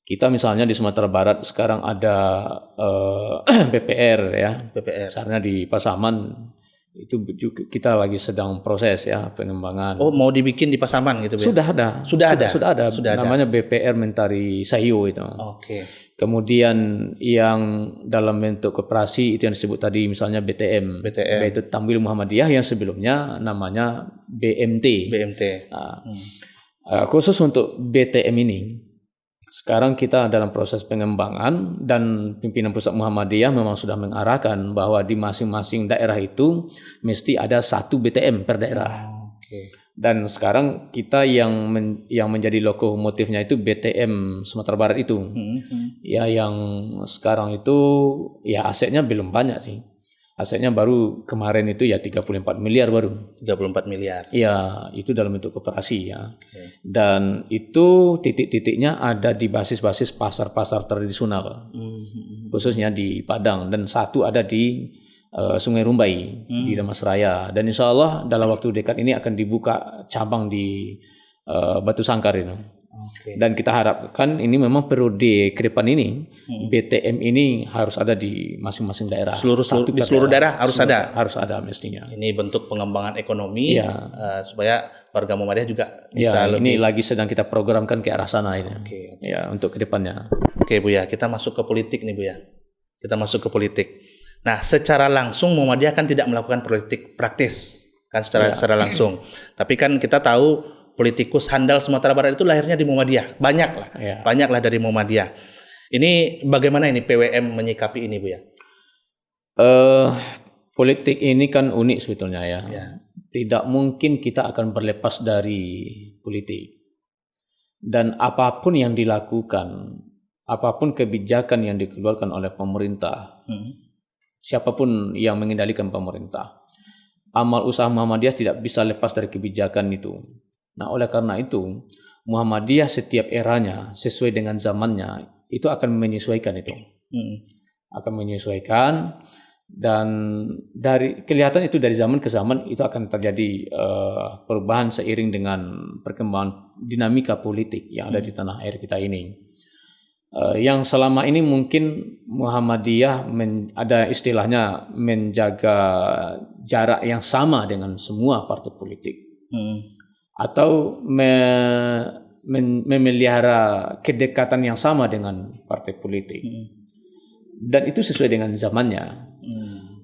Kita misalnya di Sumatera Barat sekarang ada BPR ya, misalnya di Pasaman. Itu juga kita lagi sedang proses ya pengembangan. Mau dibikin di Pasaman gitu ya? Sudah ada. Namanya BPR Mentari Sayo itu. Kemudian yang dalam bentuk koperasi itu yang disebut tadi misalnya BTM. Yaitu Tamwil Muhammadiyah yang sebelumnya namanya BMT. Khusus untuk BTM ini sekarang kita dalam proses pengembangan, dan pimpinan pusat Muhammadiyah memang sudah mengarahkan bahwa di masing-masing daerah itu mesti ada satu BTM per daerah. Dan sekarang kita yang menjadi lokomotifnya itu BTM Sumatera Barat itu. Ya yang sekarang itu ya asetnya belum banyak sih. Asetnya baru kemarin itu ya 34 miliar baru. 34 miliar. Ya, itu dalam bentuk koperasi ya. Dan itu titik-titiknya ada di basis-basis pasar-pasar tradisional. Khususnya di Padang, dan satu ada di Sungai Rumbai di Damasraya. Dan insya Allah dalam waktu dekat ini akan dibuka cabang di Batu Sangkar itu. Dan kita harapkan ini memang periode ke depan ini BTM ini harus ada di masing-masing daerah. Di seluruh daerah harus ada. Harus ada mestinya. Ini bentuk pengembangan ekonomi supaya warga Muhammadiyah juga bisa lebih. Ini lagi sedang kita programkan ke arah sana ini. Ya, untuk ke depannya. Oke, Buya, kita masuk ke politik nih, Buya. Kita masuk ke politik. Nah, secara langsung Muhammadiyah kan tidak melakukan politik praktis kan secara langsung. Tapi kan kita tahu politikus handal Sumatera Barat itu lahirnya di Muhammadiyah. Banyaklah dari Muhammadiyah. Ini bagaimana ini PWM menyikapi ini, Buya? Politik ini kan unik sebetulnya ya. Tidak mungkin kita akan berlepas dari politik. Dan apapun yang dilakukan, apapun kebijakan yang dikeluarkan oleh pemerintah, siapapun yang mengendalikan pemerintah, amal usaha Muhammadiyah tidak bisa lepas dari kebijakan itu. Nah, oleh karena itu, Muhammadiyah setiap eranya sesuai dengan zamannya itu akan menyesuaikan itu. Akan menyesuaikan, dan dari kelihatan itu dari zaman ke zaman itu akan terjadi perubahan seiring dengan perkembangan dinamika politik yang ada di tanah air kita ini. Yang selama ini mungkin Muhammadiyah ada istilahnya menjaga jarak yang sama dengan semua partai politik. Atau memelihara kedekatan yang sama dengan partai politik. Dan itu sesuai dengan zamannya.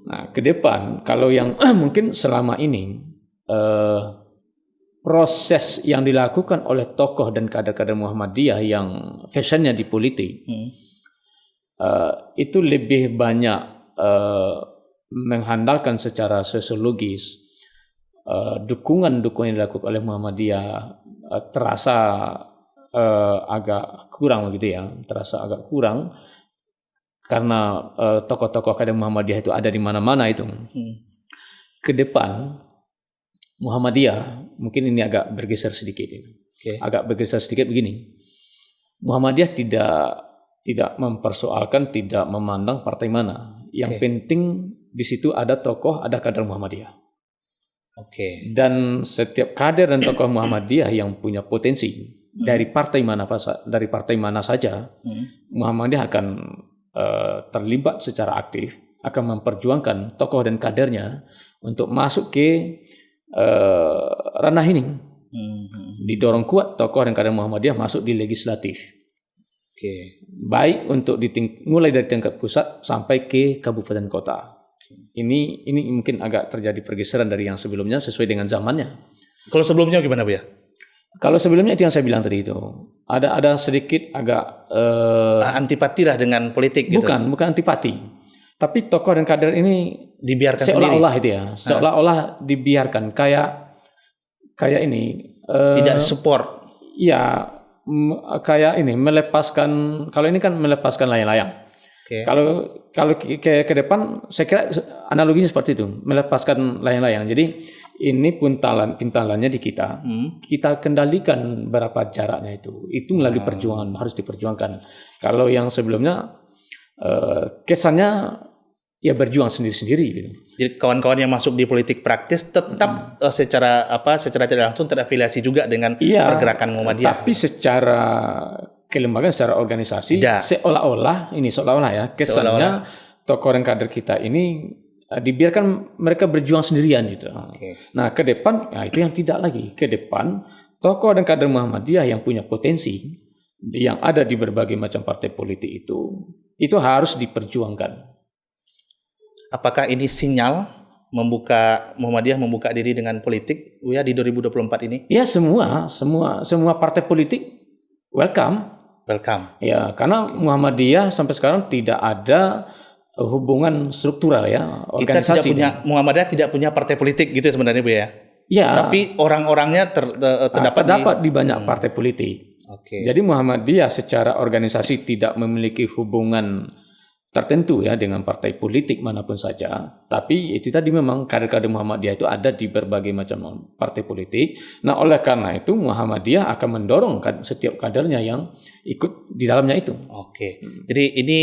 Nah, ke depan kalau yang mungkin selama ini proses yang dilakukan oleh tokoh dan kader-kader Muhammadiyah yang fashionnya di politik itu lebih banyak menghandalkan secara sosiologis. Dukungan-dukungan yang dilakukan oleh Muhammadiyah terasa agak kurang begitu ya, terasa agak kurang karena tokoh-tokoh kader Muhammadiyah itu ada di mana-mana itu. Ke depan Muhammadiyah mungkin ini agak bergeser sedikit ini. Agak bergeser sedikit begini. Muhammadiyah tidak mempersoalkan, tidak memandang partai mana. Yang penting di situ ada tokoh, ada kader Muhammadiyah. Dan setiap kader dan tokoh Muhammadiyah yang punya potensi dari partai mana saja, Muhammadiyah akan terlibat secara aktif, akan memperjuangkan tokoh dan kadernya untuk masuk ke ranah ini. Didorong kuat tokoh dan kader Muhammadiyah masuk di legislatif. Baik untuk mulai dari tingkat pusat sampai ke kabupaten kota. Ini mungkin agak terjadi pergeseran dari yang sebelumnya sesuai dengan zamannya. Kalau sebelumnya gimana, Bu ya? Kalau sebelumnya itu yang saya bilang tadi itu ada sedikit agak antipati lah dengan politik gitu. Bukan antipati. Tapi tokoh dan kader ini dibiarkan seolah-olah sendiri. Itu ya, seolah-olah dibiarkan kayak ini tidak support. Iya, kayak ini melepaskan, kalau ini kan melepaskan layang-layang. Kalau ke depan saya kira analoginya seperti itu, melepaskan layang-layang. Jadi ini pintalannya di kita. Kita kendalikan berapa jaraknya itu. Itu melalui perjuangan, harus diperjuangkan. Kalau yang sebelumnya kesannya ya berjuang sendiri-sendiri gitu. Jadi kawan-kawan yang masuk di politik praktis tetap secara tidak langsung terafiliasi juga dengan pergerakan Muhammadiyah. Tapi secara kelembagaan, secara organisasi seolah-olah ya kesannya tokoh dan kader kita ini dibiarkan mereka berjuang sendirian gitu. Nah, ke depan itu yang tidak lagi. Ke depan tokoh dan kader Muhammadiyah yang punya potensi yang ada di berbagai macam partai politik itu harus diperjuangkan. Apakah ini sinyal Muhammadiyah membuka diri dengan politik ya di 2024 ini? Ya, semua partai politik welcome. Ya, karena Muhammadiyah sampai sekarang tidak ada hubungan struktural ya, organisasi. Muhammadiyah tidak punya partai politik gitu sebenarnya, Bu ya. Ya. Tapi orang-orangnya terdapat di banyak partai politik. Jadi Muhammadiyah secara organisasi tidak memiliki hubungan tertentu ya dengan partai politik manapun saja, tapi itu tadi memang kader-kader Muhammadiyah itu ada di berbagai macam partai politik. Nah, oleh karena itu Muhammadiyah akan mendorong setiap kadernya yang ikut di dalamnya itu. Jadi ini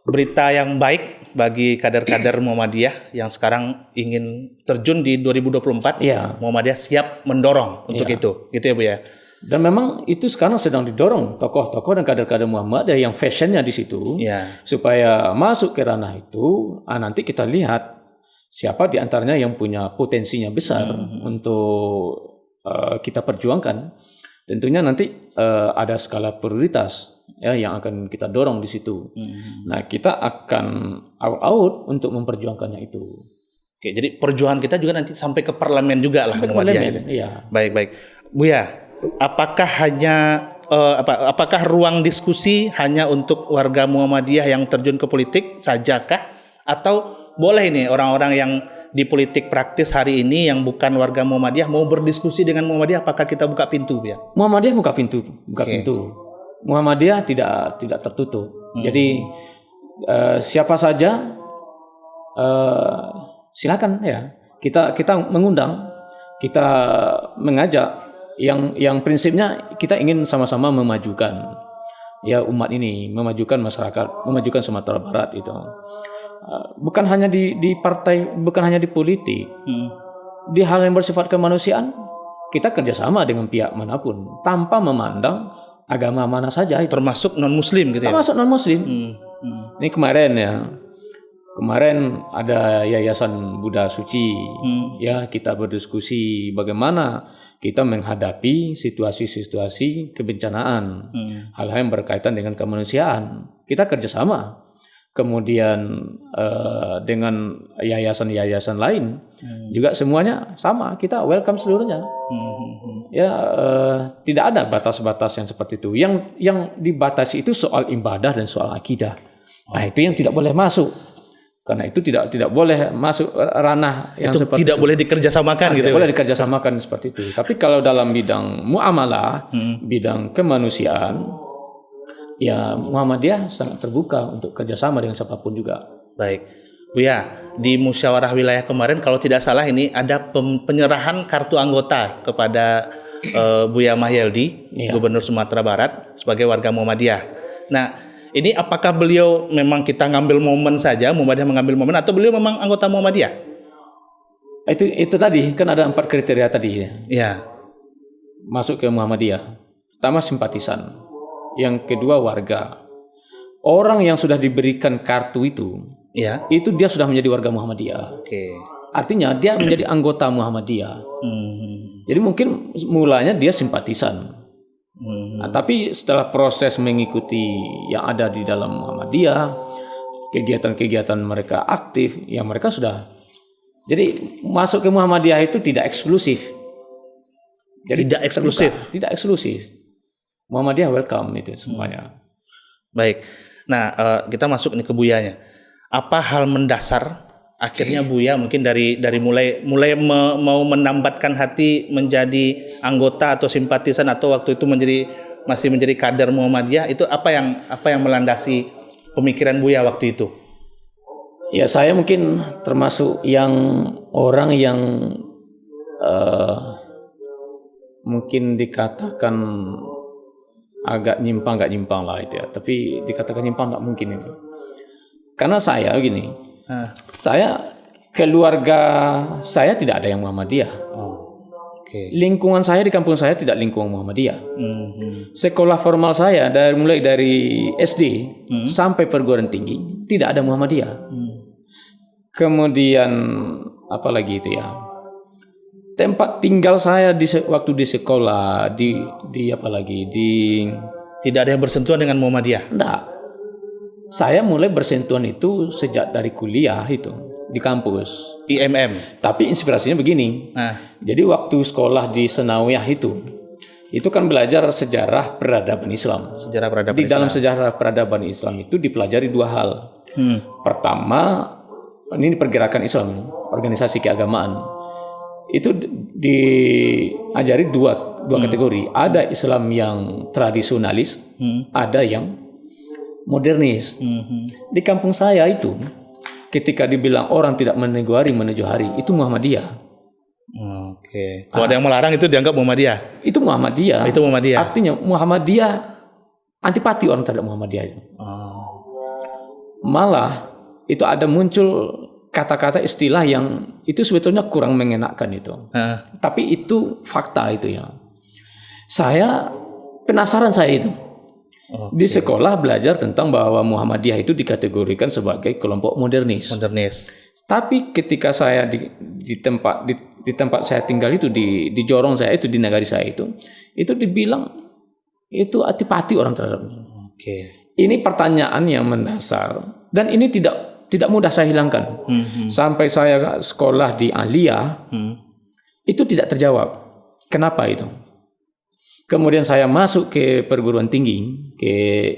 berita yang baik bagi kader-kader Muhammadiyah yang sekarang ingin terjun di 2024. Iya. Muhammadiyah siap mendorong untuk itu. Gitu ya Bu ya. Dan memang itu sekarang sedang didorong tokoh-tokoh dan kader-kader Muhammadiyah yang fashionnya di situ, supaya masuk ke ranah itu. Nanti kita lihat siapa di antaranya yang punya potensinya besar untuk kita perjuangkan. Tentunya nanti ada skala prioritas ya yang akan kita dorong di situ. Nah, kita akan all out untuk memperjuangkannya itu. Oke, jadi perjuangan kita juga nanti sampai ke parlemen juga sampai lah. Ke parlemen, iya. Baik. Bu ya, apakah ruang diskusi hanya untuk warga Muhammadiyah yang terjun ke politik sajakah, atau boleh ini orang-orang yang di politik praktis hari ini yang bukan warga Muhammadiyah mau berdiskusi dengan Muhammadiyah, apakah kita buka pintu ya? Muhammadiyah buka pintu. Muhammadiyah tidak tertutup. Jadi siapa saja silakan ya. Kita mengundang, kita mengajak. Yang prinsipnya kita ingin sama-sama memajukan ya umat ini, memajukan masyarakat, memajukan Sumatera Barat itu. Bukan hanya di partai, bukan hanya di politik. Di hal yang bersifat kemanusiaan, kita kerjasama dengan pihak manapun tanpa memandang agama mana saja itu. Termasuk non-muslim gitu ya? Termasuk non-muslim. Ini kemarin ada Yayasan Buddha Suci, ya kita berdiskusi bagaimana kita menghadapi situasi-situasi kebencanaan, hal-hal yang berkaitan dengan kemanusiaan. Kita kerjasama. Kemudian dengan yayasan-yayasan lain juga semuanya sama, kita welcome seluruhnya. Ya tidak ada batas-batas yang seperti itu. Yang dibatasi itu soal ibadah dan soal akidah. Nah itu yang tidak boleh masuk. Karena itu tidak boleh masuk ranah yang itu seperti tidak itu. Boleh dikerjasamakan gitu. Tidak boleh dikerjasamakan seperti itu. Tapi kalau dalam bidang muamalah, bidang kemanusiaan, ya Muhammadiyah sangat terbuka untuk kerjasama dengan siapapun juga. Baik, Bu ya, di musyawarah wilayah kemarin kalau tidak salah ini ada penyerahan kartu anggota kepada Buya Mahyeldi, Gubernur Sumatera Barat sebagai warga Muhammadiyah. Nah, ini apakah beliau memang kita ngambil momen saja, Muhammadiyah mengambil momen, atau beliau memang anggota Muhammadiyah? Itu tadi kan ada 4 kriteria tadi ya. Iya. Masuk ke Muhammadiyah. Pertama simpatisan, yang kedua warga. Orang yang sudah diberikan kartu itu dia sudah menjadi warga Muhammadiyah. Oke. Artinya dia menjadi anggota Muhammadiyah. Jadi mungkin mulanya dia simpatisan. Nah, tapi setelah proses mengikuti yang ada di dalam Muhammadiyah, kegiatan-kegiatan mereka aktif, ya mereka sudah. Jadi masuk ke Muhammadiyah itu tidak eksklusif. Jadi tidak eksklusif. Muhammadiyah welcome itu semuanya. Baik. Nah, kita masuk nih ke Buyanya. Apa hal mendasar akhirnya Buya mungkin dari mulai mau menambatkan hati menjadi anggota atau simpatisan, atau waktu itu masih menjadi kader Muhammadiyah, itu apa yang melandasi pemikiran Buya waktu itu? Ya, saya mungkin termasuk orang yang mungkin dikatakan agak nggak nyimpang lah itu ya. Tapi dikatakan nyimpang nggak mungkin ini. Karena saya begini, keluarga saya tidak ada yang Muhammadiyah. Lingkungan saya di kampung saya tidak lingkungan Muhammadiyah. Sekolah formal saya mulai dari SD sampai perguruan tinggi tidak ada Muhammadiyah. Kemudian apalagi itu ya, tempat tinggal saya waktu di sekolah tidak ada yang bersentuhan dengan Muhammadiyah. Enggak. Saya mulai bersentuhan itu sejak dari kuliah itu di kampus IMM. Tapi inspirasinya begini. Jadi waktu sekolah di Senawiyah itu kan belajar sejarah peradaban Islam. Di dalam sejarah peradaban Islam itu dipelajari 2 hal. Pertama, ini pergerakan Islam, organisasi keagamaan. Itu diajari dua kategori. Ada Islam yang tradisionalis, ada yang modernis. Di kampung saya itu, ketika dibilang orang tidak menuju hari, itu Muhammadiyah. Oke. Kalau ada yang melarang itu dianggap Muhammadiyah. Itu Muhammadiyah. Artinya Muhammadiyah antipati orang terhadap Muhammadiyah itu. malah itu ada muncul kata-kata istilah yang itu sebetulnya kurang mengenakan itu. Tapi itu fakta itu ya. Saya penasaran saya itu. Di sekolah belajar tentang bahwa Muhammadiyah itu dikategorikan sebagai kelompok modernis. Tapi ketika saya di tempat saya tinggal itu di jorong saya itu di negari saya itu dibilang itu antipati orang terhadapnya. Ini pertanyaan yang mendasar dan ini tidak mudah saya hilangkan. Sampai saya sekolah di Aliyah itu tidak terjawab. Kenapa itu? Kemudian saya masuk ke perguruan tinggi, ke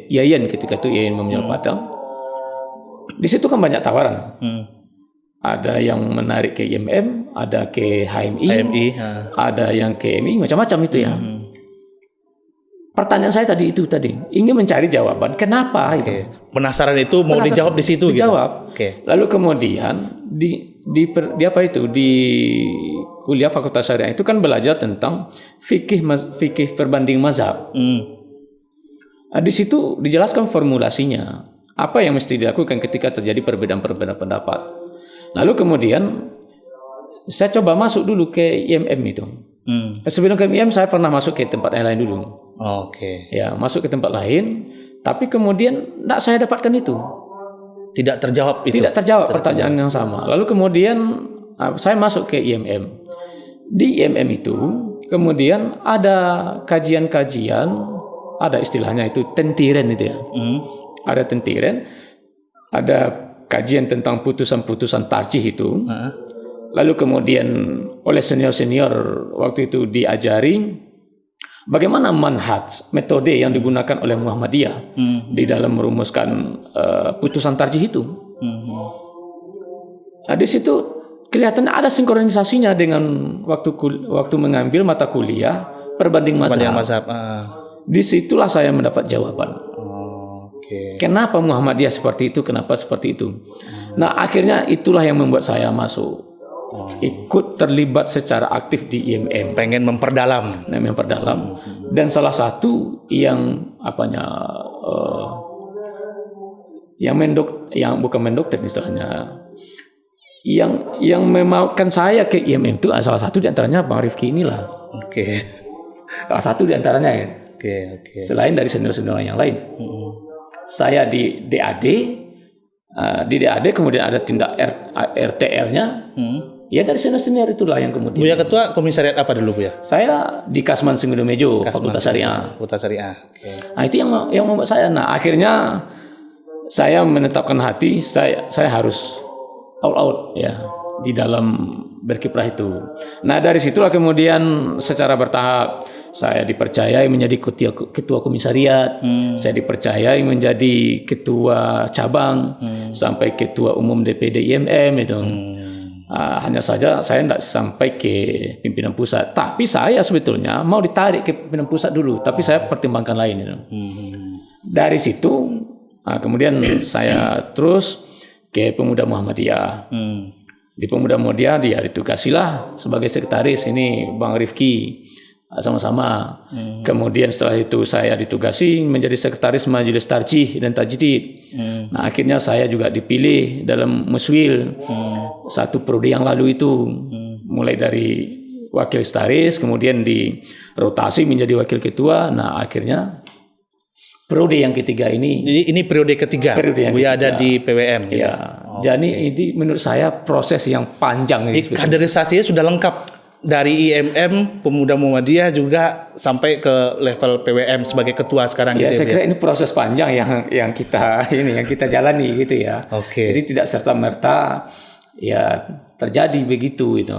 IAIN ketika itu IAIN Muhammadiyah Padang. Di situ kan banyak tawaran. Ada yang menarik ke IMM, ada ke HMI, ada yang ke MI, macam-macam itu ya. Pertanyaan saya tadi ingin mencari jawaban kenapa itu. Penasaran itu mau dijawab di situ dijawab. Gitu. Lalu kemudian di kuliah Fakultas Syariah itu kan belajar tentang fikih perbanding mazhab. Di situ dijelaskan formulasinya, apa yang mesti dilakukan ketika terjadi perbedaan pendapat. Lalu kemudian saya coba masuk dulu ke IMM itu. Sebelum ke IMM saya pernah masuk ke tempat yang lain dulu. Ya, masuk ke tempat lain, tapi kemudian tidak saya dapatkan itu. Tidak terjawab itu. Tidak terjawab pertanyaan yang sama. Lalu kemudian saya masuk ke IMM. Di IMM itu kemudian ada kajian-kajian, ada istilahnya itu tentiren itu ya. Ada tentiren, ada kajian tentang putusan-putusan tarjih itu. Lalu kemudian oleh senior-senior waktu itu diajari bagaimana manhaj, metode yang digunakan oleh Muhammadiyah di dalam merumuskan putusan tarjih itu. Di situ kelihatannya ada sinkronisasinya dengan waktu mengambil mata kuliah perbanding mazhab. Disitulah saya mendapat jawaban. Kenapa Muhammadiyah seperti itu? Kenapa seperti itu? Nah, akhirnya itulah yang membuat saya masuk. Ikut terlibat secara aktif di IMM. Pengen memperdalam. Dan salah satu yang bukan mendokter istilahnya, yang memautkan saya ke IMM itu salah satu di antaranya Bang Rifki inilah. Salah satu di antaranya ya. Selain dari senior-senior yang lain. Saya di DAD. Di DAD kemudian ada tindak RTL-nya. Ya dari senior-senior itulah yang kemudian. Buya Ketua komisariat apa dulu Buya? Saya di Kasman Singgodomejo, Fakultas Syariah. Nah, itu yang membuat saya. Nah, akhirnya saya menetapkan hati saya harus all out ya di dalam berkiprah itu. Nah, dari situlah kemudian secara bertahap saya dipercayai menjadi ketua komisariat, saya dipercayai menjadi ketua cabang, sampai ketua umum DPD IMM itu. Hanya saja saya tidak sampai ke pimpinan pusat. Tapi saya sebetulnya mau ditarik ke pimpinan pusat dulu, tapi saya pertimbangkan lain itu. Dari situ kemudian saya terus ke Pemuda Muhammadiyah. Di Pemuda Muhammadiyah dia ditugasilah sebagai sekretaris ini Bang Rifki sama-sama. Kemudian setelah itu saya ditugasi menjadi sekretaris Majelis Tarjih dan Tajdid. Nah, akhirnya saya juga dipilih dalam Muswil satu periode yang lalu itu, mulai dari wakil sekretaris kemudian dirotasi menjadi wakil ketua. Nah, akhirnya periode yang ketiga ini. Ini periode ketiga. Buya ada di PWM. Gitu. Ya. Jadi ini menurut saya proses yang panjang ini. Kaderisasinya sudah lengkap. Dari IMM, Pemuda Muhammadiyah juga sampai ke level PWM sebagai ketua sekarang ya, gitu. Saya kira ini proses panjang yang kita jalani gitu ya. Jadi tidak serta merta ya terjadi begitu itu.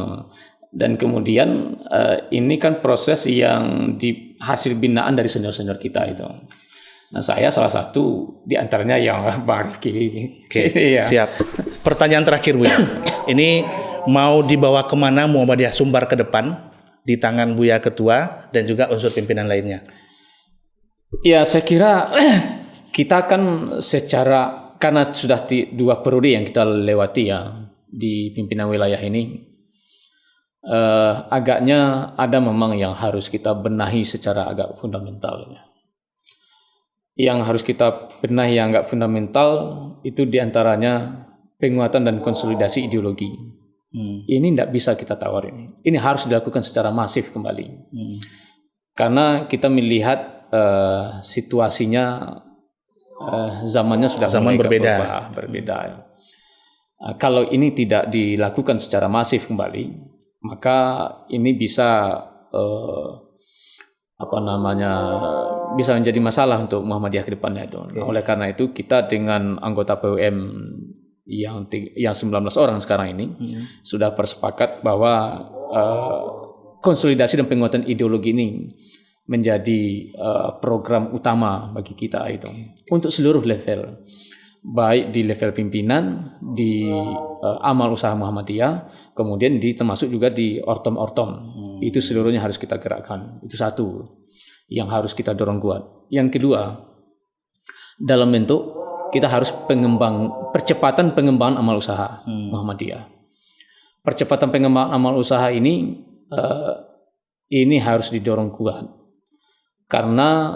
Dan kemudian ini kan proses yang hasil binaan dari senior-senior kita itu. Nah, saya salah satu di antaranya yang Bang Rifki. Ya. Siap. Pertanyaan terakhir Bu ya. Ini mau dibawa kemana Muhammadiyah Sumbar ke depan di tangan Buya Ketua dan juga unsur pimpinan lainnya? Ya, saya kira kita kan karena sudah dua periode yang kita lewati ya di pimpinan wilayah ini, agaknya ada memang yang harus kita benahi secara agak fundamental. yang harus kita benahi yang agak fundamental itu diantaranya penguatan dan konsolidasi ideologi. Ini tidak bisa kita tawarin. Ini harus dilakukan secara masif kembali. Karena kita melihat situasinya, zamannya sudah Zaman mulai berbeda. Kalau ini tidak dilakukan secara masif kembali, maka ini bisa bisa menjadi masalah untuk Muhammadiyah ke depannya itu. Oleh karena itu kita dengan anggota PWM yang 19 orang sekarang ini sudah bersepakat bahwa konsolidasi dan penguatan ideologi ini menjadi program utama bagi kita itu untuk seluruh level, baik di level pimpinan, di amal usaha Muhammadiyah, kemudian termasuk juga di ortom-ortom. Itu seluruhnya harus kita gerakkan. Itu satu yang harus kita dorong kuat. Yang kedua, dalam bentuk kita harus percepatan pengembangan amal usaha Muhammadiyah. Percepatan pengembangan amal usaha ini harus didorong kuat karena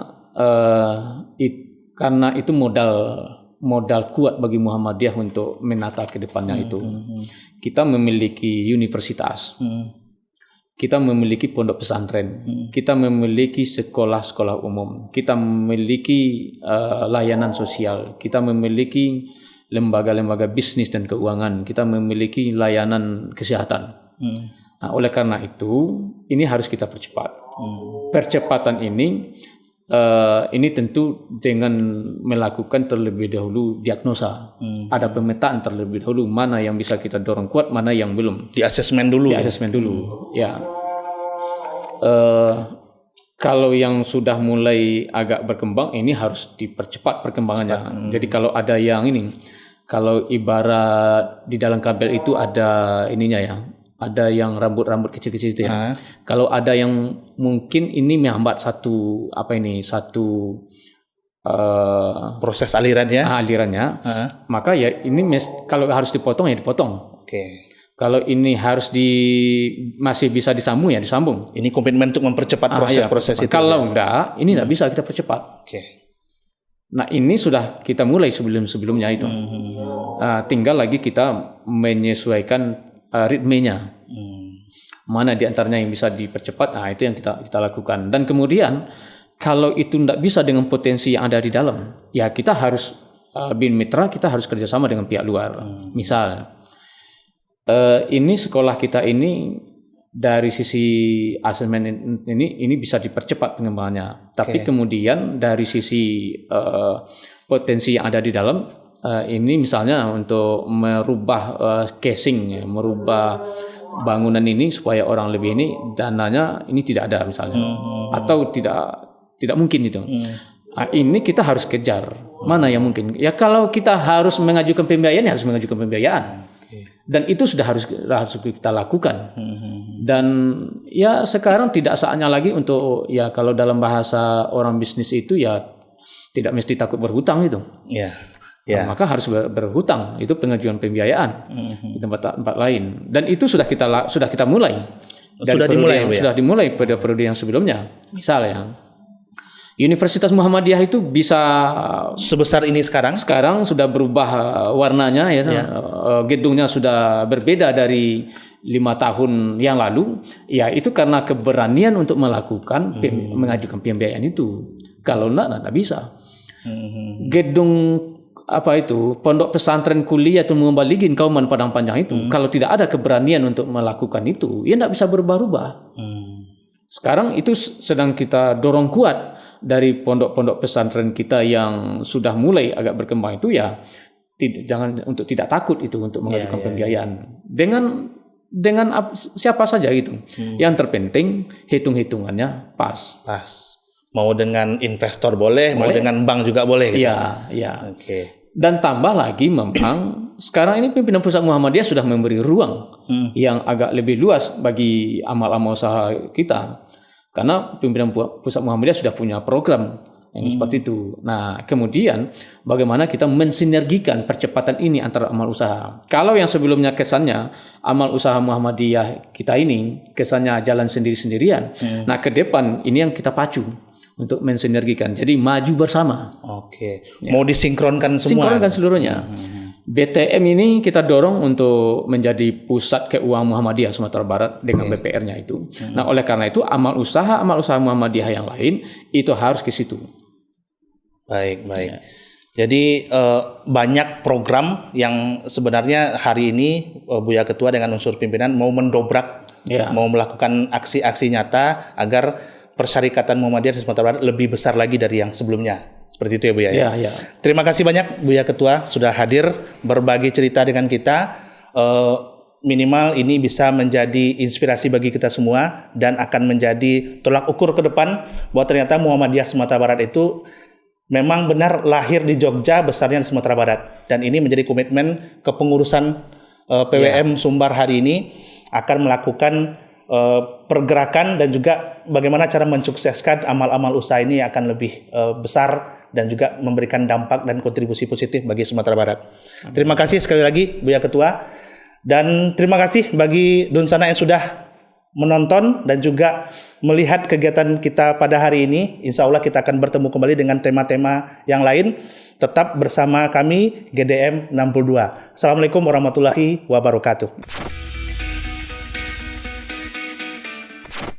itu modal kuat bagi Muhammadiyah untuk menata ke depannya itu. Kita memiliki universitas, kita memiliki pondok pesantren, kita memiliki sekolah-sekolah umum, kita memiliki layanan sosial, kita memiliki lembaga-lembaga bisnis dan keuangan, kita memiliki layanan kesehatan. Nah, oleh karena itu, ini harus kita percepat. Percepatan ini tentu dengan melakukan terlebih dahulu diagnosa. Ada pemetaan terlebih dahulu, mana yang bisa kita dorong kuat, mana yang belum. Di asesmen dulu. Ya. Kalau yang sudah mulai agak berkembang, ini harus dipercepat perkembangannya. Jadi kalau ada yang kalau ibarat di dalam kabel itu ada ininya ya, ada yang rambut-rambut kecil-kecil itu ya. Kalau ada yang mungkin ini menghambat satu proses alirannya. Maka ya ini kalau harus dipotong ya dipotong. Oke. Kalau ini harus masih bisa disambung ya disambung. Ini komitmen untuk mempercepat proses itu. Kalau enggak, ini enggak bisa kita percepat. Oke. Nah, ini sudah kita mulai sebelumnya itu. Tinggal lagi kita menyesuaikan ritmenya. Mana di antaranya yang bisa dipercepat, itu yang kita lakukan. Dan kemudian kalau itu tidak bisa dengan potensi yang ada di dalam, ya kita harus bin mitra, kita harus kerjasama dengan pihak luar. Misal ini sekolah kita ini dari sisi asesmen ini bisa dipercepat pengembangannya. Tapi kemudian dari sisi potensi yang ada di dalam, ini misalnya untuk merubah casing, merubah bangunan ini supaya orang lebih ini dananya ini tidak ada misalnya, atau tidak mungkin itu. Ini kita harus kejar mana yang mungkin. Ya kalau kita harus mengajukan pembiayaan, ya harus mengajukan pembiayaan. Dan itu sudah harus kita lakukan. Dan ya sekarang tidak saatnya lagi untuk ya kalau dalam bahasa orang bisnis itu ya tidak mesti takut berhutang itu. Maka harus berhutang, itu pengajuan pembiayaan di tempat lain. Dan itu sudah kita mulai. Sudah dimulai pada periode yang sebelumnya. Misalnya Universitas Muhammadiyah itu bisa sebesar ini sekarang sudah berubah warnanya ya. Gedungnya sudah berbeda dari 5 tahun yang lalu. Ya itu karena keberanian untuk melakukan mengajukan pembiayaan itu. Kalau enggak bisa. Gedung pondok pesantren kuliah atau mengembalikan Kauman Padang Panjang itu kalau tidak ada keberanian untuk melakukan itu, ya tidak bisa berubah-ubah. Sekarang itu sedang kita dorong kuat dari pondok-pondok pesantren kita yang sudah mulai agak berkembang itu ya jangan untuk tidak takut itu untuk mengajukan pembiayaan dengan siapa saja gitu. Yang terpenting hitung-hitungannya pas. Mau dengan investor boleh, mau dengan bank juga boleh. Iya. Dan tambah lagi memang sekarang ini pimpinan pusat Muhammadiyah sudah memberi ruang yang agak lebih luas bagi amal-amal usaha kita. Karena pimpinan pusat Muhammadiyah sudah punya program yang seperti itu. Nah, kemudian bagaimana kita mensinergikan percepatan ini antara amal usaha. Kalau yang sebelumnya kesannya amal usaha Muhammadiyah kita ini kesannya jalan sendiri-sendirian. Nah, ke depan ini yang kita pacu untuk mensinergikan. Jadi maju bersama. Oke. Mau disinkronkan semua. Sinkronkan seluruhnya. BTM ini kita dorong untuk menjadi pusat keuangan Muhammadiyah Sumatera Barat dengan BPR-nya itu. Nah, oleh karena itu amal usaha Muhammadiyah yang lain itu harus ke situ. Baik. Jadi banyak program yang sebenarnya hari ini Buya Ketua dengan unsur pimpinan mau mendobrak, mau melakukan aksi-aksi nyata agar persyarikatan Muhammadiyah di Sumatera Barat lebih besar lagi dari yang sebelumnya. Seperti itu ya Buya. Ya. Terima kasih banyak Buya Ketua sudah hadir berbagi cerita dengan kita. Minimal ini bisa menjadi inspirasi bagi kita semua dan akan menjadi tolak ukur ke depan bahwa ternyata Muhammadiyah Sumatera Barat itu memang benar lahir di Jogja, besarnya di Sumatera Barat. Dan ini menjadi komitmen kepengurusan PWM Sumbar hari ini akan melakukan pergerakan dan juga bagaimana cara mensukseskan amal-amal usaha ini akan lebih besar dan juga memberikan dampak dan kontribusi positif bagi Sumatera Barat. Terima kasih sekali lagi Buya Ketua, dan terima kasih bagi Dunsana yang sudah menonton dan juga melihat kegiatan kita pada hari ini. Insya Allah kita akan bertemu kembali dengan tema-tema yang lain. Tetap bersama kami GDM 62. Assalamualaikum warahmatullahi wabarakatuh.